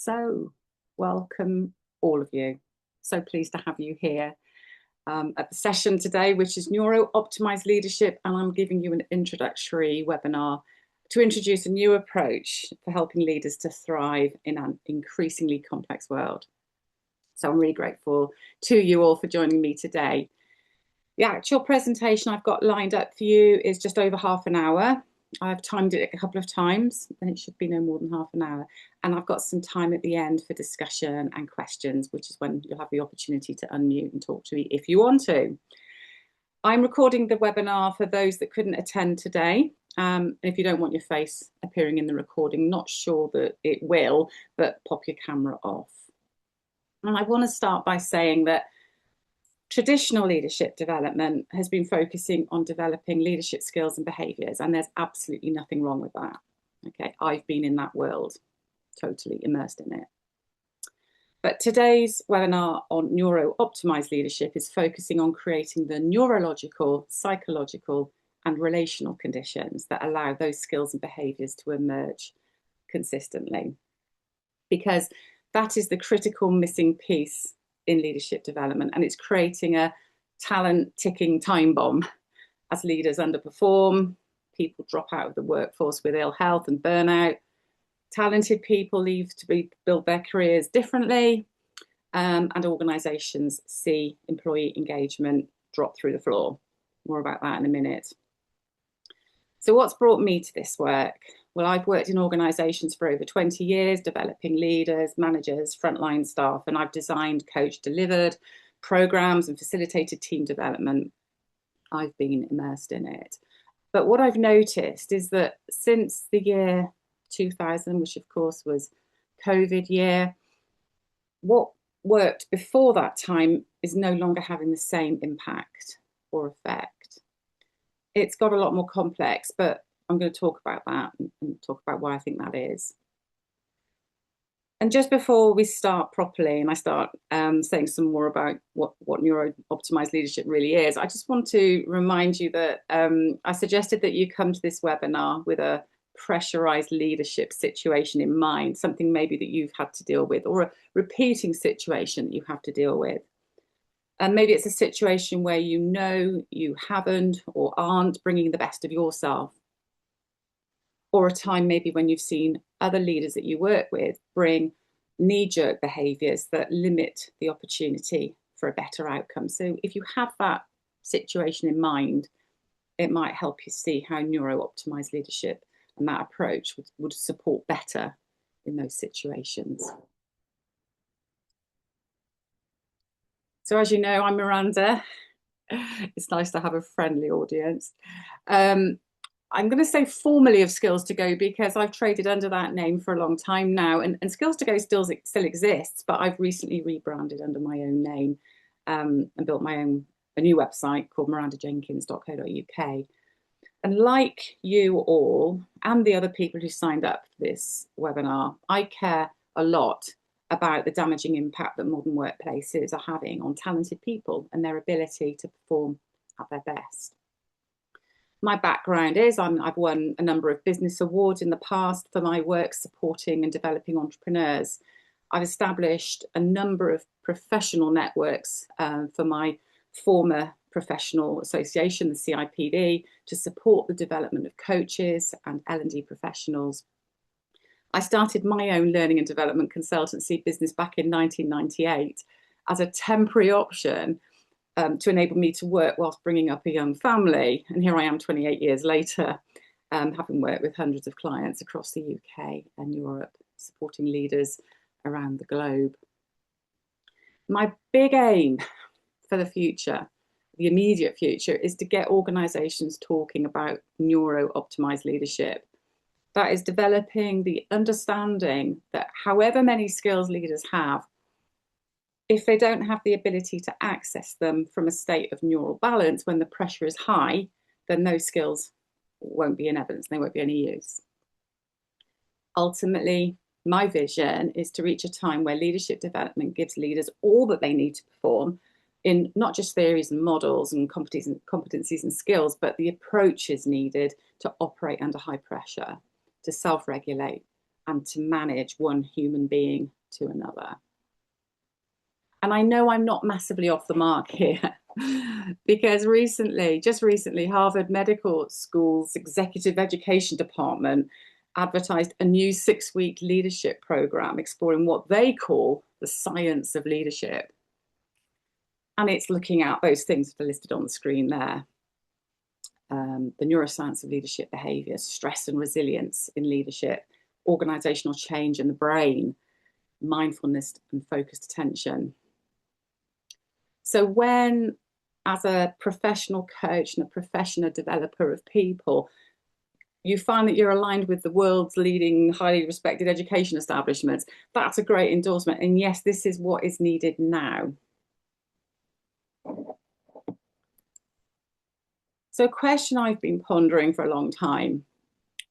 So, welcome all of you. So pleased to have you here at the session today, which is Neuro Optimised Leadership, and I'm giving you an introductory webinar to introduce a new approach for helping leaders to thrive in an increasingly complex world. So I'm really grateful to you all for joining me today. The actual presentation I've got lined up for you is just over half an hour. I've timed it a couple of times, and it should be no more than half an hour. And I've got some time at the end for discussion and questions, which is when you'll have the opportunity to unmute and talk to me if you want to. I'm recording the webinar for those that couldn't attend today. If you don't want your face appearing in the recording, not sure that it will, but pop your camera off. And I want to start by saying that traditional leadership development has been focusing on developing leadership skills and behaviours, and there's absolutely nothing wrong with that. Okay, I've been in that world, totally immersed in it. But today's webinar on Neuro Optimised Leadership is focusing on creating the neurological, psychological, and relational conditions that allow those skills and behaviours to emerge consistently. Because that is the critical missing piece in leadership development, and it's creating a talent ticking time bomb. As leaders underperform, people drop out of the workforce with ill health and burnout, talented people leave to build their careers differently, and organisations see employee engagement drop through the floor. More about that in a minute. So what's brought me to this work? Well, I've worked in organisations for over 20 years, developing leaders, managers, frontline staff, and I've designed, coached, delivered programmes and facilitated team development. I've been immersed in it. But what I've noticed is that since the year 2000, which of course was COVID year, what worked before that time is no longer having the same impact or effect. It's got a lot more complex, but I'm going to talk about that and talk about why I think that is. And just before we start properly, and I start saying some more about what neuro-optimized leadership really is, I just want to remind you that I suggested that you come to this webinar with a pressurized leadership situation in mind, something maybe that you've had to deal with, or a repeating situation that you have to deal with. And maybe it's a situation where you know you haven't or aren't bringing the best of yourself. Or a time maybe when you've seen other leaders that you work with bring knee-jerk behaviours that limit the opportunity for a better outcome. So if you have that situation in mind, it might help you see how neuro-optimised leadership and that approach would support better in those situations. So as you know, I'm Miranda. It's nice to have a friendly audience. I'm going to say formally of Skills to Go because I've traded under that name for a long time now, and Skills to Go still exists, but I've recently rebranded under my own name and built a new website called mirandajenkins.co.uk. And like you all and the other people who signed up for this webinar, I care a lot about the damaging impact that modern workplaces are having on talented people and their ability to perform at their best. My background is I've won a number of business awards in the past for my work supporting and developing entrepreneurs. I've established a number of professional networks for my former professional association, the CIPD, to support the development of coaches and L&D professionals. I started my own learning and development consultancy business back in 1998 as a temporary option to enable me to work whilst bringing up a young family. And here I am 28 years later, having worked with hundreds of clients across the UK and Europe, supporting leaders around the globe. My big aim for the future, the immediate future, is to get organisations talking about neuro-optimised leadership. That is developing the understanding that however many skills leaders have, if they don't have the ability to access them from a state of neural balance when the pressure is high, then those skills won't be in evidence, they won't be any use. Ultimately, my vision is to reach a time where leadership development gives leaders all that they need to perform in not just theories and models and competencies and skills, but the approaches needed to operate under high pressure, to self-regulate and to manage one human being to another. And I know I'm not massively off the mark here because just recently, Harvard Medical School's Executive Education Department advertised a new 6-week leadership program exploring what they call the science of leadership. And it's looking at those things that are listed on the screen there. The neuroscience of leadership behaviours, stress and resilience in leadership, organisational change in the brain, mindfulness and focused attention. So when, as a professional coach and a professional developer of people, you find that you're aligned with the world's leading, highly respected education establishments, that's a great endorsement. And yes, this is what is needed now. So a question I've been pondering for a long time,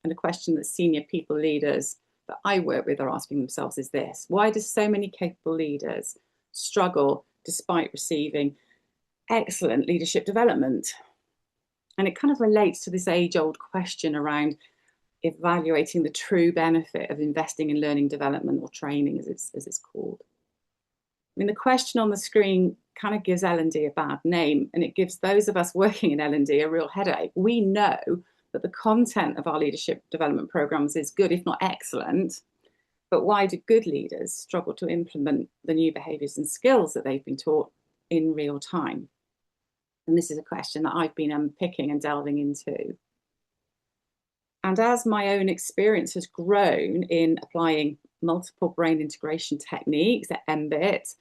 and a question that senior people leaders that I work with are asking themselves is this: why do so many capable leaders struggle despite receiving excellent leadership development? And it kind of relates to this age-old question around evaluating the true benefit of investing in learning development, or training as it's called. I mean, the question on the screen kind of gives L&D a bad name, and it gives those of us working in L&D a real headache. We know that the content of our leadership development programs is good, if not excellent, but why do good leaders struggle to implement the new behaviours and skills that they've been taught in real time? And this is a question that I've been unpicking and delving into. And as my own experience has grown in applying multiple brain integration techniques at MBIT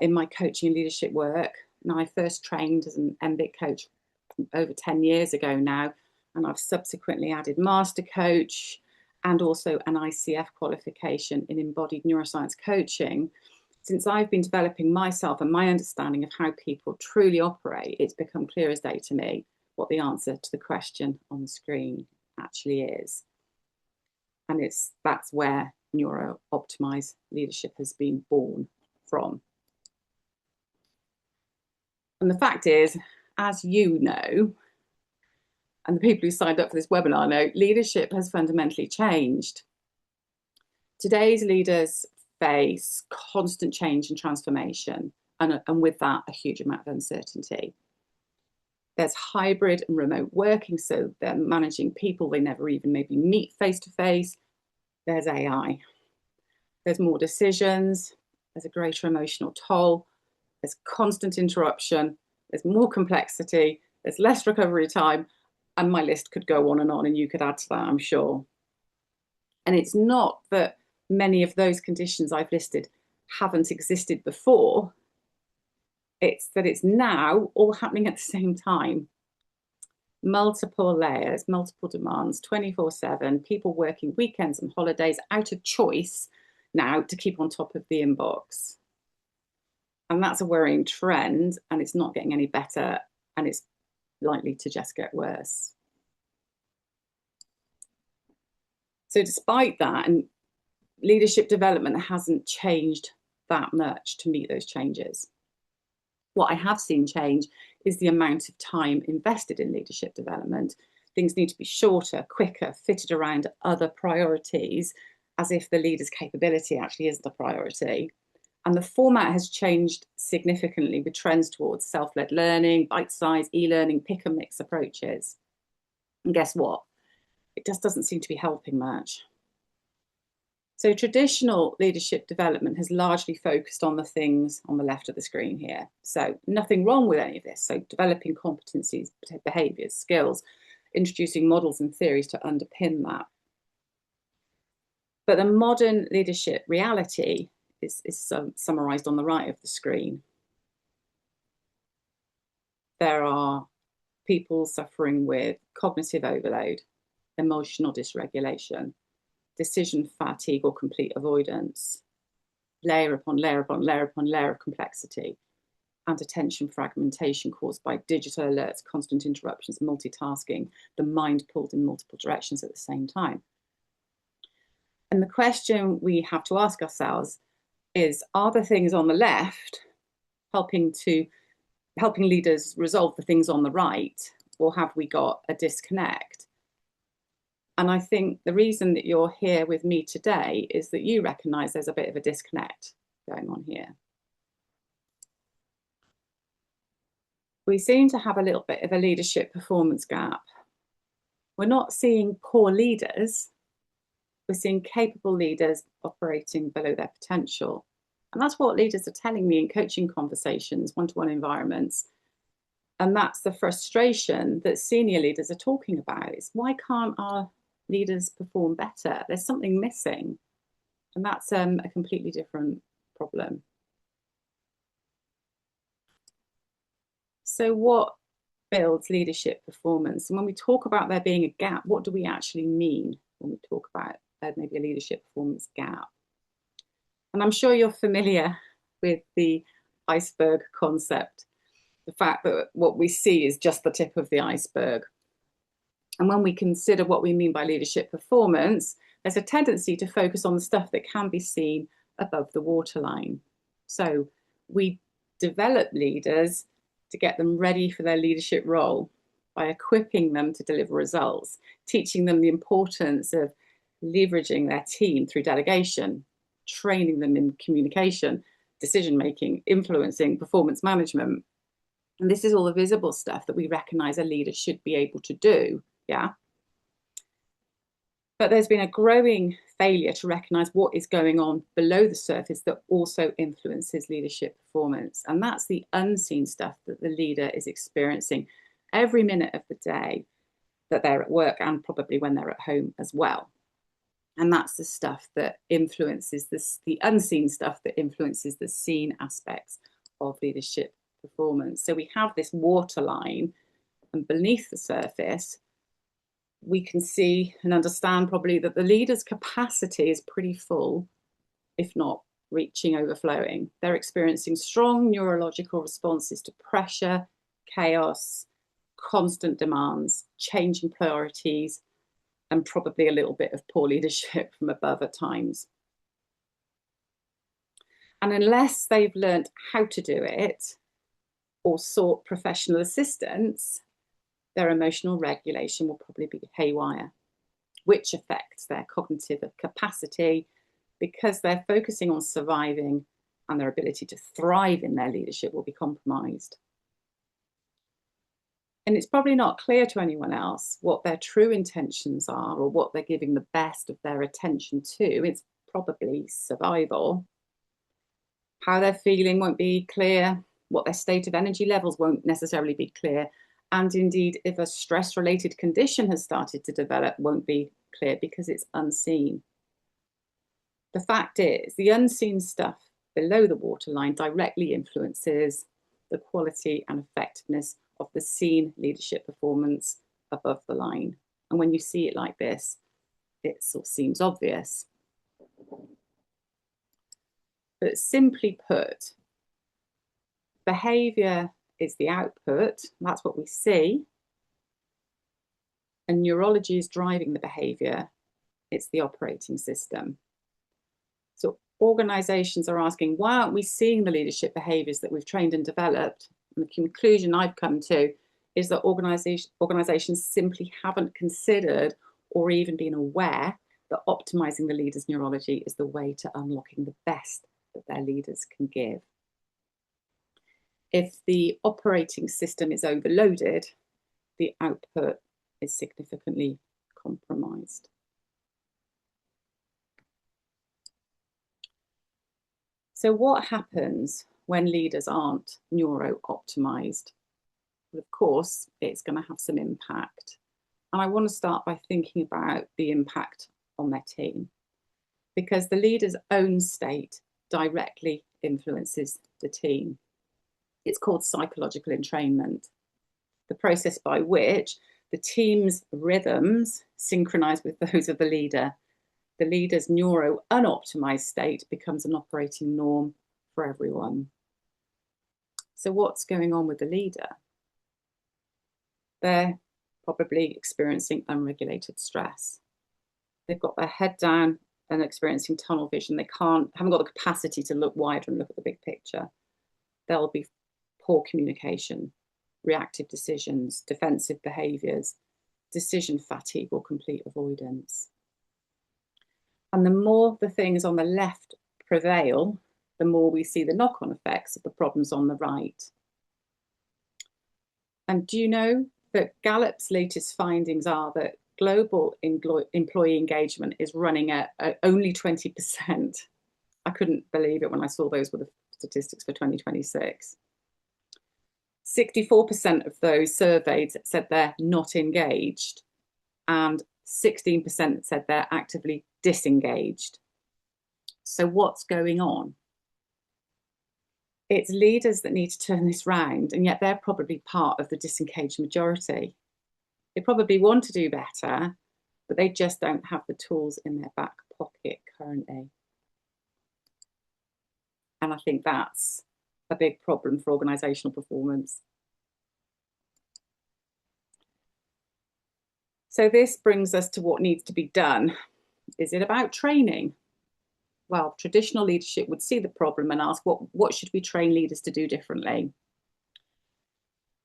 in my coaching and leadership work, and I first trained as an MBIT coach over 10 years ago now, and I've subsequently added master coach and also an ICF qualification in embodied neuroscience coaching. Since I've been developing myself and my understanding of how people truly operate, it's become clear as day to me what the answer to the question on the screen actually is. And that's where Neuro Optimised Leadership has been born from. And the fact is, as you know, and the people who signed up for this webinar know, leadership has fundamentally changed. Today's leaders face constant change and transformation, and with that, a huge amount of uncertainty. There's hybrid and remote working, so they're managing people they never even maybe meet face to face. There's AI. There's more decisions. There's a greater emotional toll. There's constant interruption. There's more complexity. There's less recovery time. And my list could go on, and you could add to that, I'm sure. And it's not that many of those conditions I've listed haven't existed before. It's that it's now all happening at the same time. Multiple layers, multiple demands, 24/7, people working weekends and holidays out of choice now to keep on top of the inbox. And that's a worrying trend, and it's not getting any better, and it's likely to just get worse. So despite that, and leadership development hasn't changed that much to meet those changes. What I have seen change is the amount of time invested in leadership development. Things need to be shorter, quicker, fitted around other priorities, as if the leader's capability actually is the priority. And the format has changed significantly with trends towards self-led learning, bite-sized e-learning, pick-and-mix approaches. And guess what? It just doesn't seem to be helping much. So traditional leadership development has largely focused on the things on the left of the screen here. So nothing wrong with any of this. So developing competencies, behaviours, skills, introducing models and theories to underpin that. But the modern leadership reality is summarised on the right of the screen. There are people suffering with cognitive overload, emotional dysregulation, decision fatigue or complete avoidance, layer upon layer upon layer upon layer of complexity, and attention fragmentation caused by digital alerts, constant interruptions, multitasking, the mind pulled in multiple directions at the same time. And the question we have to ask ourselves is, are the things on the left helping leaders resolve the things on the right, or have we got a disconnect? And I think the reason that you're here with me today is that you recognise there's a bit of a disconnect going on here. We seem to have a little bit of a leadership performance gap. We're not seeing poor leaders, we're seeing capable leaders operating below their potential. And that's what leaders are telling me in coaching conversations, one-to-one environments. And that's the frustration that senior leaders are talking about. It's why can't our leaders perform better? There's something missing. And that's a completely different problem. So what builds leadership performance? And when we talk about there being a gap, what do we actually mean when we talk about maybe a leadership performance gap? And I'm sure you're familiar with the iceberg concept, the fact that what we see is just the tip of the iceberg. And when we consider what we mean by leadership performance, there's a tendency to focus on the stuff that can be seen above the waterline. So we develop leaders to get them ready for their leadership role by equipping them to deliver results, teaching them the importance of leveraging their team through delegation, training them in communication, decision-making, influencing, performance management. And this is all the visible stuff that we recognize a leader should be able to do, yeah? But there's been a growing failure to recognize what is going on below the surface that also influences leadership performance. And that's the unseen stuff that the leader is experiencing every minute of the day that they're at work and probably when they're at home as well. And that's the stuff that influences this, the unseen stuff that influences the seen aspects of leadership performance. So we have this waterline, and beneath the surface, we can see and understand probably that the leader's capacity is pretty full, if not reaching overflowing. They're experiencing strong neurological responses to pressure, chaos, constant demands, changing priorities, and probably a little bit of poor leadership from above at times. And unless they've learned how to do it or sought professional assistance, their emotional regulation will probably be haywire, which affects their cognitive capacity because they're focusing on surviving, and their ability to thrive in their leadership will be compromised. And it's probably not clear to anyone else what their true intentions are or what they're giving the best of their attention to. It's probably survival. How they're feeling won't be clear. What their state of energy levels won't necessarily be clear. And indeed, if a stress-related condition has started to develop, won't be clear because it's unseen. The fact is, the unseen stuff below the waterline directly influences the quality and effectiveness of the seen leadership performance above the line. And when you see it like this, it sort of seems obvious. But simply put, behaviour is the output, that's what we see, and neurology is driving the behaviour, it's the operating system. So organisations are asking, why aren't we seeing the leadership behaviours that we've trained and developed? And the conclusion I've come to is that organisations simply haven't considered or even been aware that optimising the leader's neurology is the way to unlocking the best that their leaders can give. If the operating system is overloaded, the output is significantly compromised. So what happens when leaders aren't neuro-optimised? Well, of course, it's going to have some impact. And I want to start by thinking about the impact on their team, because the leader's own state directly influences the team. It's called psychological entrainment, the process by which the team's rhythms synchronize with those of the leader. The leader's neuro-unoptimized state becomes an operating norm for everyone. So what's going on with the leader? They're probably experiencing unregulated stress. They've got their head down and experiencing tunnel vision. They haven't got the capacity to look wider and look at the big picture. There'll be poor communication, reactive decisions, defensive behaviours, decision fatigue or complete avoidance. And the more the things on the left prevail, the more we see the knock-on effects of the problems on the right. And do you know that Gallup's latest findings are that global employee engagement is running at only 20%. I couldn't believe it when I saw those were the statistics for 2026. 64% of those surveyed said they're not engaged, and 16% said they're actively disengaged. So what's going on? It's leaders that need to turn this round, and yet they're probably part of the disengaged majority. They probably want to do better, but they just don't have the tools in their back pocket currently. And I think that's a big problem for organisational performance. So this brings us to what needs to be done. Is it about training? Well, traditional leadership would see the problem and ask, what should we train leaders to do differently?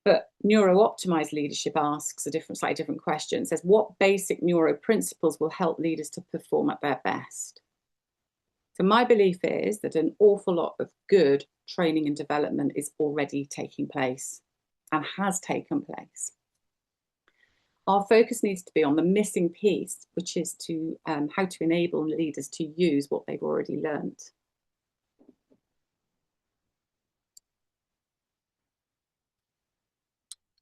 But Neuro Optimised Leadership asks a slightly different question. It says, what basic neuro principles will help leaders to perform at their best? So my belief is that an awful lot of good training and development is already taking place and has taken place. Our focus needs to be on the missing piece, which is to how to enable leaders to use what they've already learned.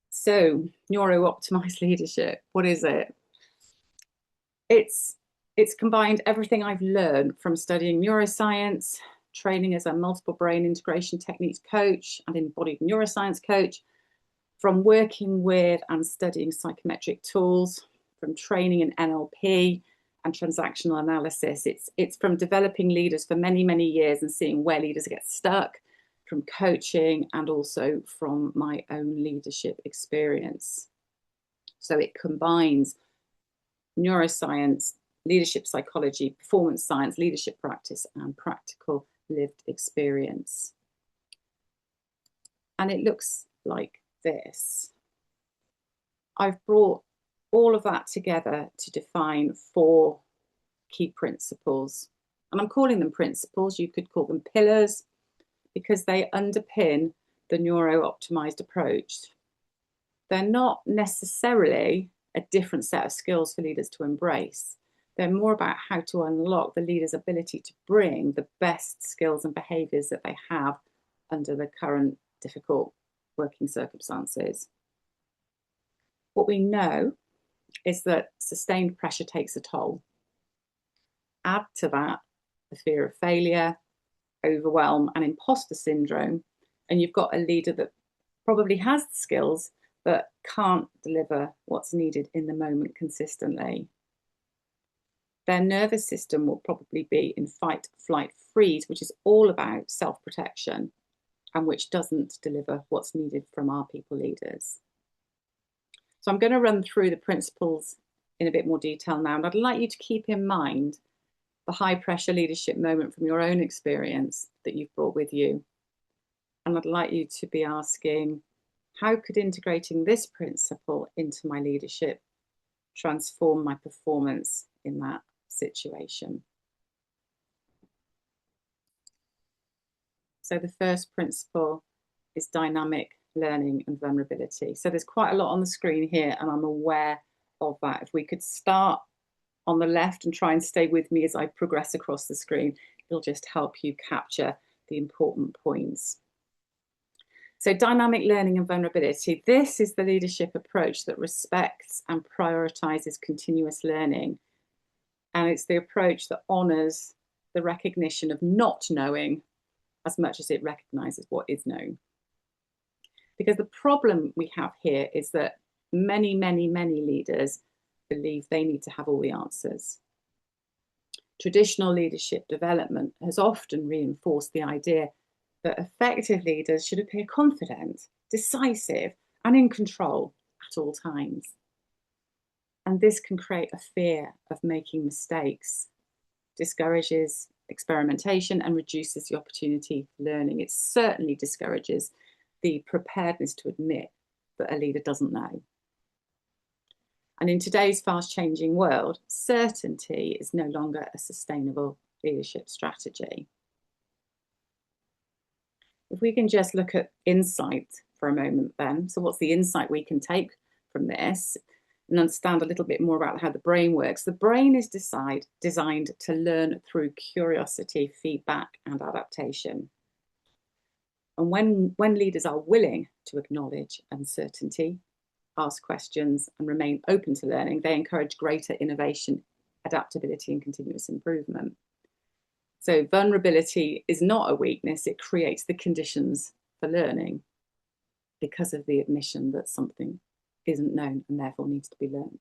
So, neuro-optimized leadership, what is it? It's combined everything I've learned from studying neuroscience, training as a multiple brain integration techniques coach and embodied neuroscience coach, from working with and studying psychometric tools, from training in NLP and transactional analysis. It's from developing leaders for many, many years and seeing where leaders get stuck, from coaching, and also from my own leadership experience. So it combines neuroscience, leadership psychology, performance science, leadership practice, and practical lived experience. And it looks like this. I've brought all of that together to define 4 key principles. And I'm calling them principles. You could call them pillars, because they underpin the neuro-optimized approach. They're not necessarily a different set of skills for leaders to embrace. They're more about how to unlock the leader's ability to bring the best skills and behaviours that they have under the current difficult working circumstances. What we know is that sustained pressure takes a toll. Add to that the fear of failure, overwhelm, and imposter syndrome, and you've got a leader that probably has the skills but can't deliver what's needed in the moment consistently. Their nervous system will probably be in fight, flight, freeze, which is all about self-protection and which doesn't deliver what's needed from our people leaders. So I'm going to run through the principles in a bit more detail now, and I'd like you to keep in mind the high pressure leadership moment from your own experience that you've brought with you. And I'd like you to be asking, how could integrating this principle into my leadership transform my performance in that situation? So the first principle is dynamic learning and vulnerability. So there's quite a lot on the screen here, and I'm aware of that. If we could start on the left and try and stay with me as I progress across the screen, it'll just help you capture the important points. So dynamic learning and vulnerability. This is the leadership approach that respects and prioritizes continuous learning. And it's the approach that honors the recognition of not knowing as much as it recognizes what is known. Because the problem we have here is that many, many, many leaders believe they need to have all the answers. Traditional leadership development has often reinforced the idea that effective leaders should appear confident, decisive, and in control at all times. And this can create a fear of making mistakes, discourages experimentation, and reduces the opportunity for learning. It certainly discourages the preparedness to admit that a leader doesn't know. And in today's fast-changing world, certainty is no longer a sustainable leadership strategy. If we can just look at insight for a moment then. So what's the insight we can take from this and understand a little bit more about how the brain works? The brain is designed to learn through curiosity, feedback, and adaptation. And when leaders are willing to acknowledge uncertainty, ask questions, and remain open to learning, they encourage greater innovation, adaptability, and continuous improvement. So vulnerability is not a weakness, it creates the conditions for learning because of the admission that something isn't known and therefore needs to be learned.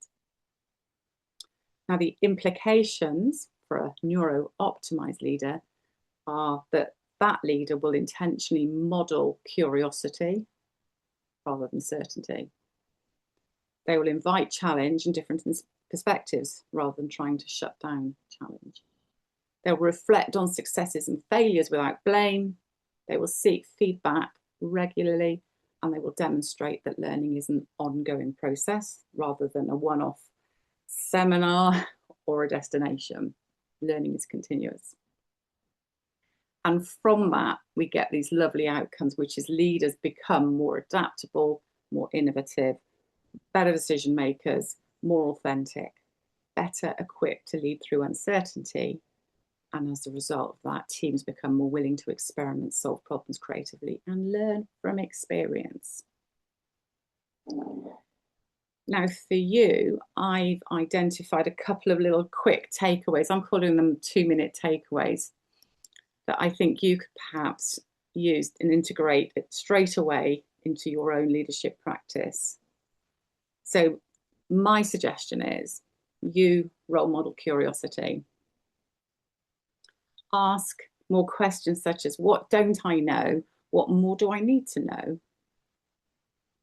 Now, the implications for a neuro-optimized leader are that that leader will intentionally model curiosity rather than certainty. They will invite challenge and different perspectives rather than trying to shut down challenge. They'll reflect on successes and failures without blame. They will seek feedback regularly, and they will demonstrate that learning is an ongoing process rather than a one-off seminar or a destination. Learning is continuous. And from that, we get these lovely outcomes, which is leaders become more adaptable, more innovative, better decision makers, more authentic, better equipped to lead through uncertainty. And as a result of that, teams become more willing to experiment, solve problems creatively, and learn from experience. Now, for you, I've identified a couple of little quick takeaways. I'm calling them 2-minute takeaways that I think you could perhaps use and integrate it straight away into your own leadership practice. So my suggestion is you role model curiosity. Ask more questions such as, what don't I know? What more do I need to know?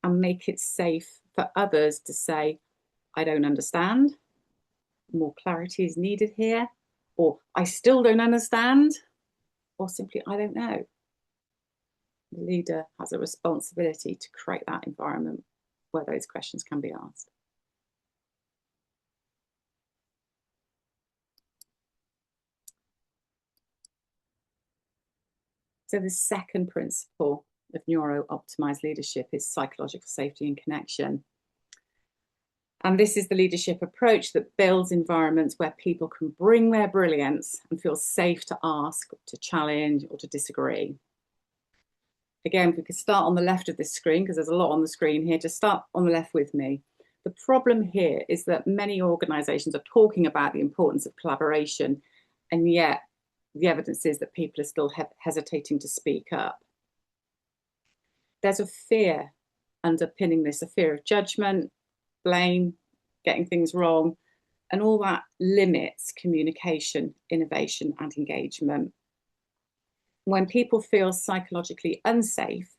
And make it safe for others to say, I don't understand. More clarity is needed here. Or I still don't understand. Or simply, I don't know. The leader has a responsibility to create that environment where those questions can be asked. So the second principle of neuro-optimized leadership is psychological safety and connection. And this is the leadership approach that builds environments where people can bring their brilliance and feel safe to ask, to challenge, or to disagree. Again, if we could start on the left of this screen, because there's a lot on the screen here, just start on the left with me. The problem here is that many organizations are talking about the importance of collaboration, and yet the evidence is that people are still hesitating to speak up. There's a fear underpinning this, a fear of judgment, blame, getting things wrong, and all that limits communication, innovation, and engagement. When people feel psychologically unsafe,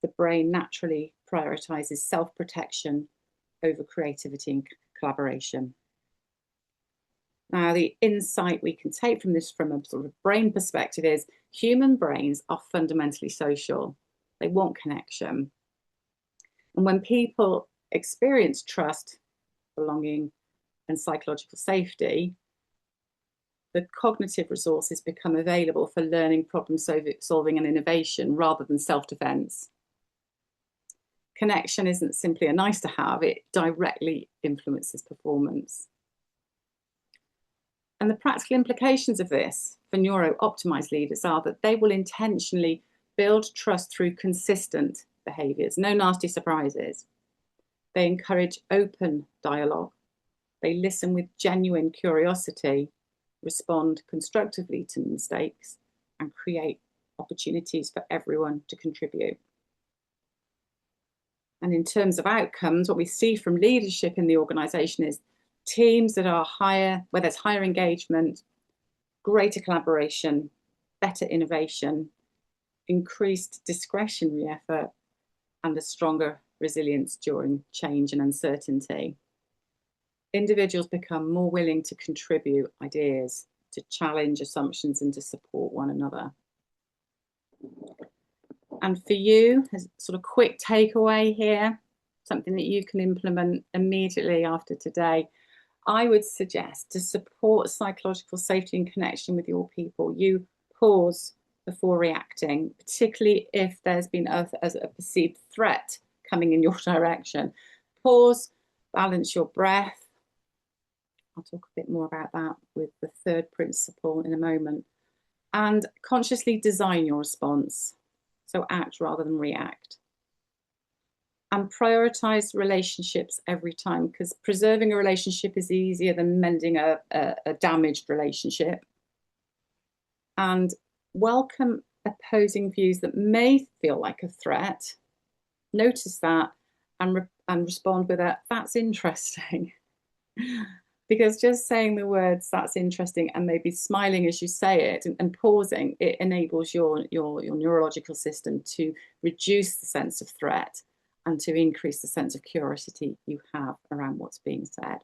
the brain naturally prioritizes self-protection over creativity and collaboration. Now, the insight we can take from this from a sort of brain perspective is human brains are fundamentally social. They want connection. And when people experience trust, belonging, and psychological safety, the cognitive resources become available for learning, problem solving, and innovation rather than self-defense. Connection isn't simply a nice to have, it directly influences performance. And the practical implications of this for neuro-optimized leaders are that they will intentionally build trust through consistent behaviours, no nasty surprises. They encourage open dialogue. They listen with genuine curiosity, respond constructively to mistakes, and create opportunities for everyone to contribute. And in terms of outcomes, what we see from leadership in the organisation is teams that are higher, where there's higher engagement, greater collaboration, better innovation, increased discretionary effort, and a stronger resilience during change and uncertainty. Individuals become more willing to contribute ideas, to challenge assumptions, and to support one another. And for you, as sort of quick takeaway here, something that you can implement immediately after today. I would suggest, to support psychological safety and connection with your people, you pause before reacting, particularly if there's been a perceived threat coming in your direction. Pause, balance your breath. I'll talk a bit more about that with the third principle in a moment. And consciously design your response. So act rather than react. And prioritize relationships every time, because preserving a relationship is easier than mending a damaged relationship. And welcome opposing views that may feel like a threat. Notice that and respond with a, that's interesting. Because just saying the words, that's interesting, and maybe smiling as you say it and pausing, it enables your neurological system to reduce the sense of threat and to increase the sense of curiosity you have around what's being said.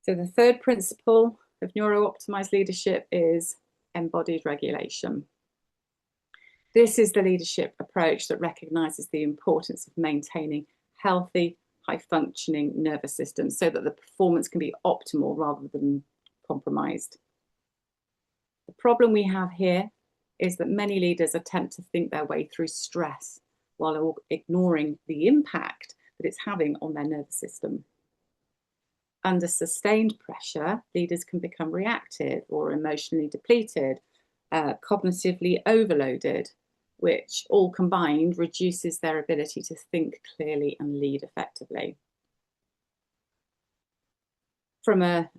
So the third principle of neuro-optimized leadership is embodied regulation. This is the leadership approach that recognizes the importance of maintaining healthy, high-functioning nervous systems so that the performance can be optimal rather than compromised. The problem we have here is that many leaders attempt to think their way through stress while ignoring the impact that it's having on their nervous system. Under sustained pressure, leaders can become reactive or emotionally depleted, cognitively overloaded, which all combined reduces their ability to think clearly and lead effectively. From a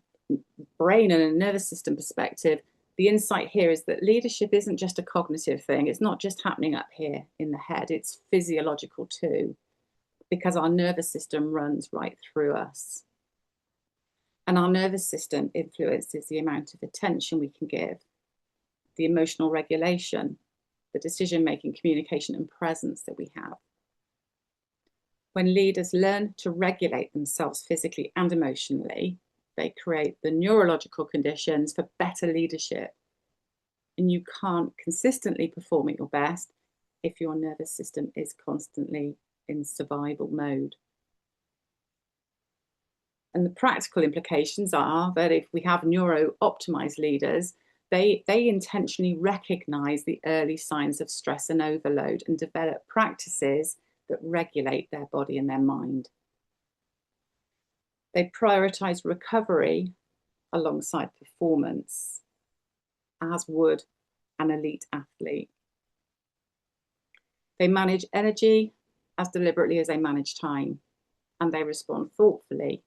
brain and a nervous system perspective, the insight here is that leadership isn't just a cognitive thing. It's not just happening up here in the head. It's physiological too, because our nervous system runs right through us. And our nervous system influences the amount of attention we can give, the emotional regulation, the decision-making, communication, and presence that we have. When leaders learn to regulate themselves physically and emotionally, they create the neurological conditions for better leadership. And you can't consistently perform at your best if your nervous system is constantly in survival mode. And the practical implications are that if we have neuro-optimized leaders, they intentionally recognize the early signs of stress and overload and develop practices that regulate their body and their mind. They prioritize recovery alongside performance, as would an elite athlete. They manage energy as deliberately as they manage time, and they respond thoughtfully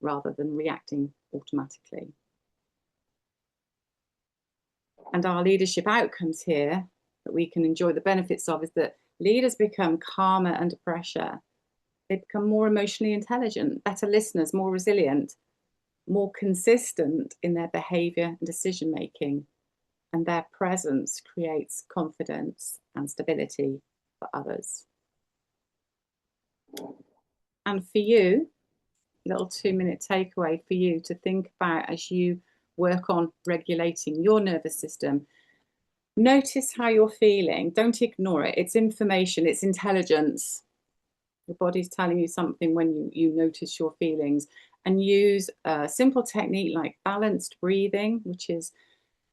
rather than reacting automatically. And our leadership outcomes here that we can enjoy the benefits of is that leaders become calmer under pressure. They become more emotionally intelligent, better listeners, more resilient, more consistent in their behavior and decision making. And their presence creates confidence and stability for others. And for you, little 2-minute takeaway for you to think about as you work on regulating your nervous system. Notice how you're feeling. Don't ignore it. It's information, it's intelligence. Your body's telling you something when you notice your feelings. And use a simple technique like balanced breathing, which is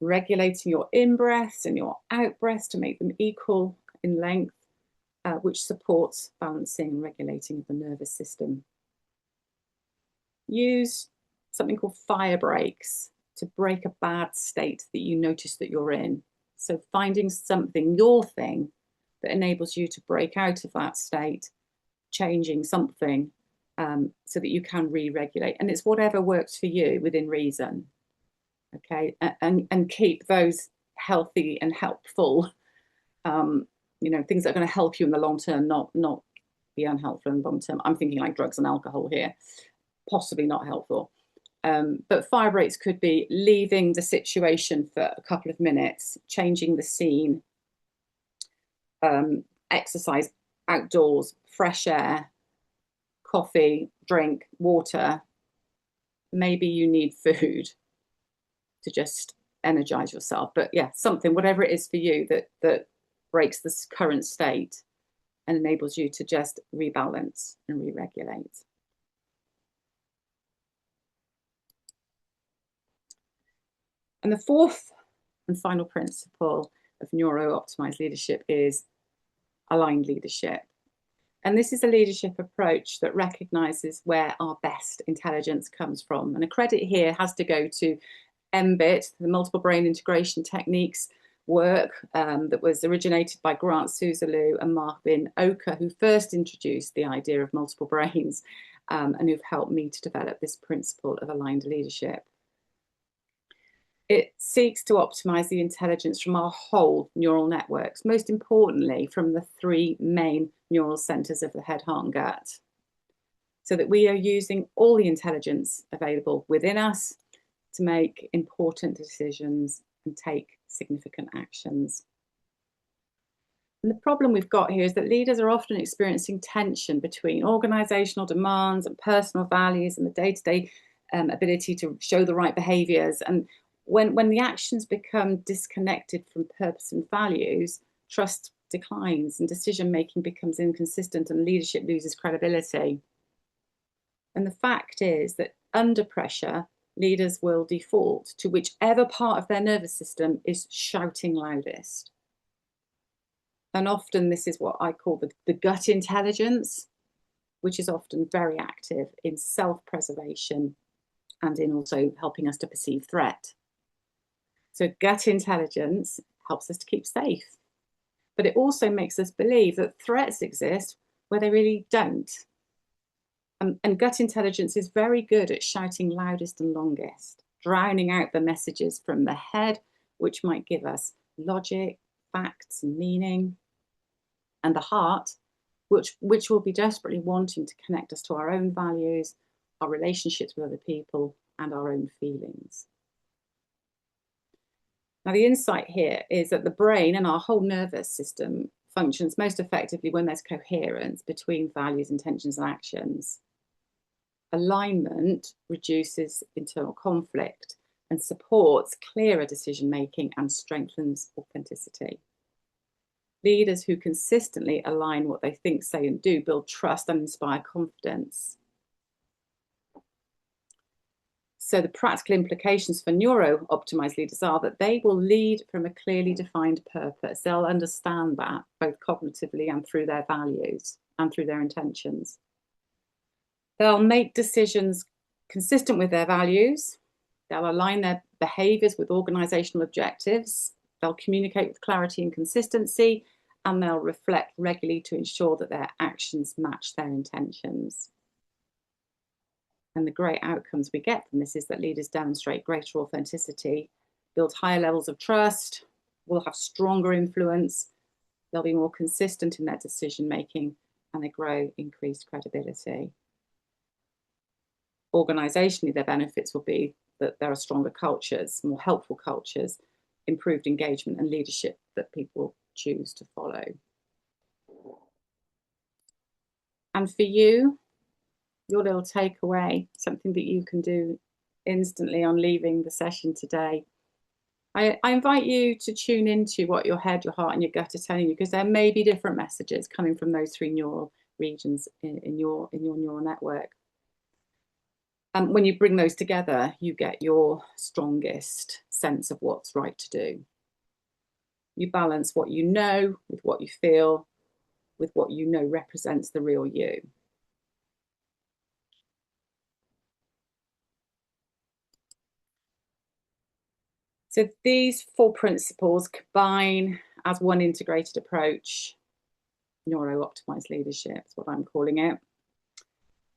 regulating your in-breaths and your out-breaths to make them equal in length, which supports balancing and regulating of the nervous system. Use something called fire breaks to break a bad state that you notice that you're in. So finding something, your thing, that enables you to break out of that state, changing something so that you can re-regulate. And it's whatever works for you within reason. Okay, and keep those healthy and helpful, things that are going to help you in the long term, not be unhelpful in the long term. I'm thinking like drugs and alcohol here, possibly not helpful. But fire breaks could be leaving the situation for a couple of minutes, changing the scene, exercise outdoors, fresh air, coffee, drink, water. Maybe you need food to just energize yourself. But yeah, something, whatever it is for you that breaks this current state and enables you to just rebalance and re-regulate. And the fourth and final principle of neuro-optimized leadership is aligned leadership. And this is a leadership approach that recognizes where our best intelligence comes from. And a credit here has to go to MBIT, the multiple brain integration techniques work that was originated by Grant Suzalu and Marvin Oka, who first introduced the idea of multiple brains and who've helped me to develop this principle of aligned leadership. It seeks to optimize the intelligence from our whole neural networks, most importantly from the three main neural centers of the head, heart, and gut, so that we are using all the intelligence available within us to make important decisions and take significant actions. And the problem we've got here is that leaders are often experiencing tension between organizational demands and personal values and the day-to-day ability to show the right behaviors. And when the actions become disconnected from purpose and values, trust declines and decision-making becomes inconsistent and leadership loses credibility. And the fact is that under pressure, leaders will default to whichever part of their nervous system is shouting loudest. And often this is what I call the gut intelligence, which is often very active in self-preservation and in also helping us to perceive threat. So gut intelligence helps us to keep safe, but it also makes us believe that threats exist where they really don't. And gut intelligence is very good at shouting loudest and longest, drowning out the messages from the head, which might give us logic, facts, and meaning, and the heart, which will be desperately wanting to connect us to our own values, our relationships with other people, and our own feelings. Now, the insight here is that the brain and our whole nervous system functions most effectively when there's coherence between values, intentions, and actions. Alignment reduces internal conflict and supports clearer decision-making and strengthens authenticity. Leaders who consistently align what they think, say, and do build trust and inspire confidence. So the practical implications for neuro-optimized leaders are that they will lead from a clearly defined purpose. They'll understand that both cognitively and through their values and through their intentions. They'll make decisions consistent with their values. They'll align their behaviours with organisational objectives. They'll communicate with clarity and consistency, and they'll reflect regularly to ensure that their actions match their intentions. And the great outcomes we get from this is that leaders demonstrate greater authenticity, build higher levels of trust, will have stronger influence, they'll be more consistent in their decision making, and they grow increased credibility. Organisationally, their benefits will be that there are stronger cultures, more helpful cultures, improved engagement and leadership that people choose to follow. And for you, your little takeaway, something that you can do instantly on leaving the session today. I invite you to tune into what your head, your heart, and your gut are telling you, because there may be different messages coming from those three neural regions in your neural network. When you bring those together, you get your strongest sense of what's right to do. You balance what you know with what you feel, with what you know represents the real you. So these four principles combine as one integrated approach. Neuro-optimized leadership is what I'm calling it.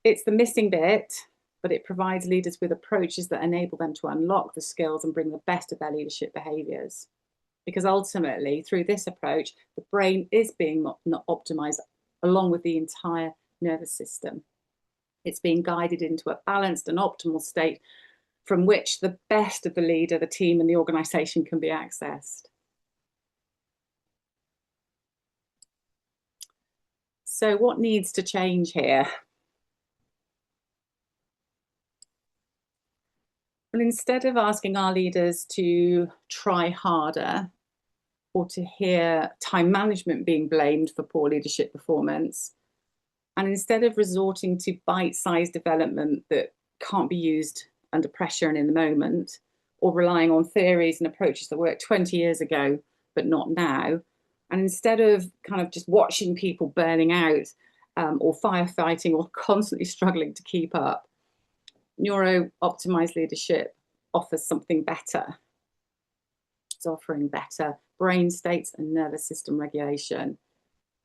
It's the missing bit, but it provides leaders with approaches that enable them to unlock the skills and bring the best of their leadership behaviours. Because ultimately, through this approach, the brain is being optimized along with the entire nervous system. It's being guided into a balanced and optimal state from which the best of the leader, the team, and the organisation can be accessed. So what needs to change here? Well, instead of asking our leaders to try harder or to hear time management being blamed for poor leadership performance, and instead of resorting to bite-sized development that can't be used under pressure and in the moment, or relying on theories and approaches that worked 20 years ago but not now, and instead of kind of just watching people burning out or firefighting or constantly struggling to keep up, Neuro Optimised Leadership offers something better. It's offering better brain states and nervous system regulation,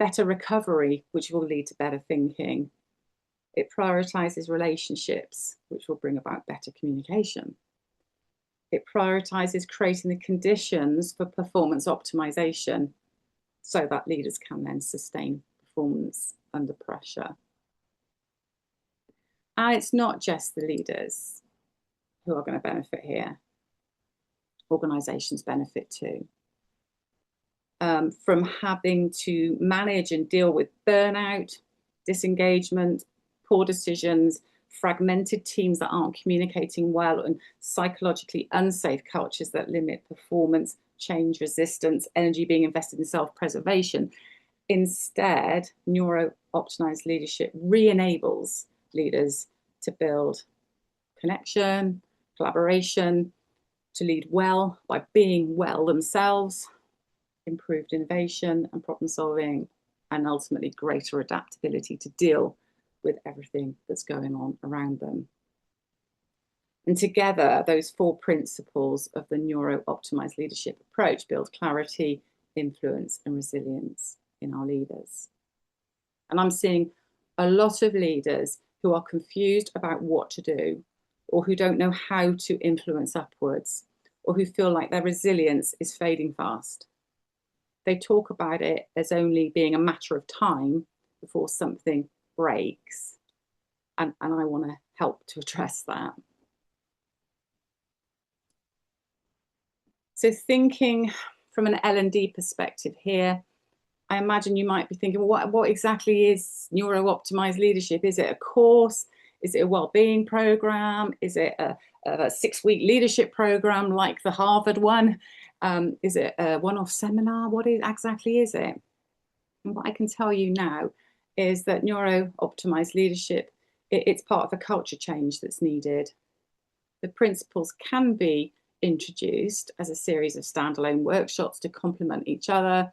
better recovery, which will lead to better thinking. It prioritises relationships, which will bring about better communication. It prioritises creating the conditions for performance optimization so that leaders can then sustain performance under pressure. And it's not just the leaders who are going to benefit here. Organisations benefit too. From having to manage and deal with burnout, disengagement, poor decisions, fragmented teams that aren't communicating well, and psychologically unsafe cultures that limit performance, change resistance, energy being invested in self-preservation. Instead, neuro-optimized leadership re-enables leaders to build connection, collaboration, to lead well by being well themselves, improved innovation and problem solving, and ultimately greater adaptability to deal with everything that's going on around them. And together, those 4 principles of the neuro-optimized leadership approach build clarity, influence, and resilience in our leaders. And I'm seeing a lot of leaders who are confused about what to do, or who don't know how to influence upwards, or who feel like their resilience is fading fast. They talk about it as only being a matter of time before something breaks. And I want to help to address that. So thinking from an L&D perspective here, I imagine you might be thinking, well, what exactly is neuro-optimized leadership? Is it a course? Is it a well-being program? Is it a 6-week leadership program like the Harvard one? Is it a one-off seminar? What exactly is it? And what I can tell you now is that neuro-optimized leadership, it's part of a culture change that's needed. The principles can be introduced as a series of standalone workshops to complement each other,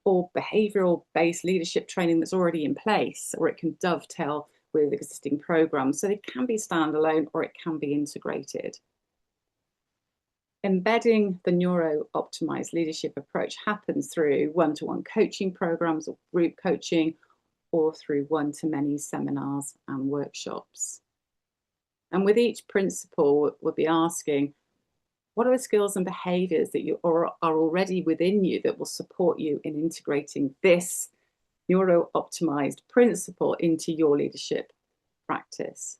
or behavioral-based leadership training that's already in place, or it can dovetail with existing programs. So they can be standalone or it can be integrated. Embedding the neuro-optimized leadership approach happens through one-to-one coaching programs or group coaching, or through one-to-many seminars and workshops. And with each principle, we'll be asking, what are the skills and behaviours that you are already within you that will support you in integrating this neuro-optimized principle into your leadership practice?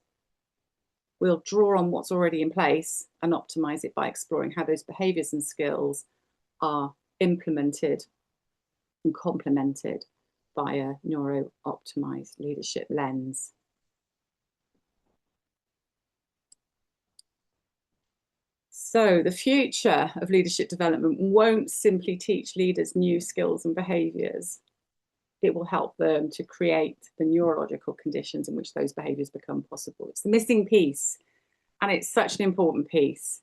We'll draw on what's already in place and optimize it by exploring how those behaviours and skills are implemented and complemented by a neuro-optimized leadership lens. So the future of leadership development won't simply teach leaders new skills and behaviours. It will help them to create the neurological conditions in which those behaviours become possible. It's the missing piece, and it's such an important piece.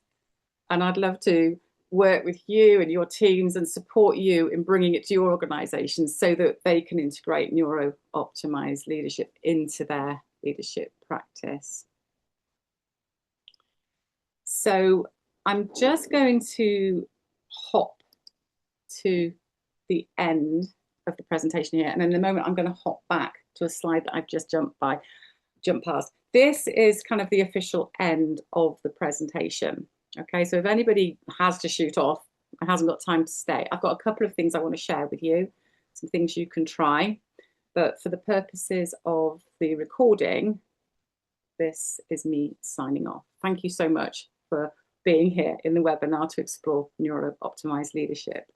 And I'd love to work with you and your teams and support you in bringing it to your organisations so that they can integrate neuro-optimised leadership into their leadership practice. So I'm just going to hop to the end of the presentation here, and in a moment I'm going to hop back to a slide that I've just jumped past. This is kind of the official end of the presentation. Okay, so if anybody has to shoot off and hasn't got time to stay, I've got a couple of things I want to share with you, some things you can try, but for the purposes of the recording, this is me signing off. Thank you so much for being here in the webinar to explore neuro-optimized leadership.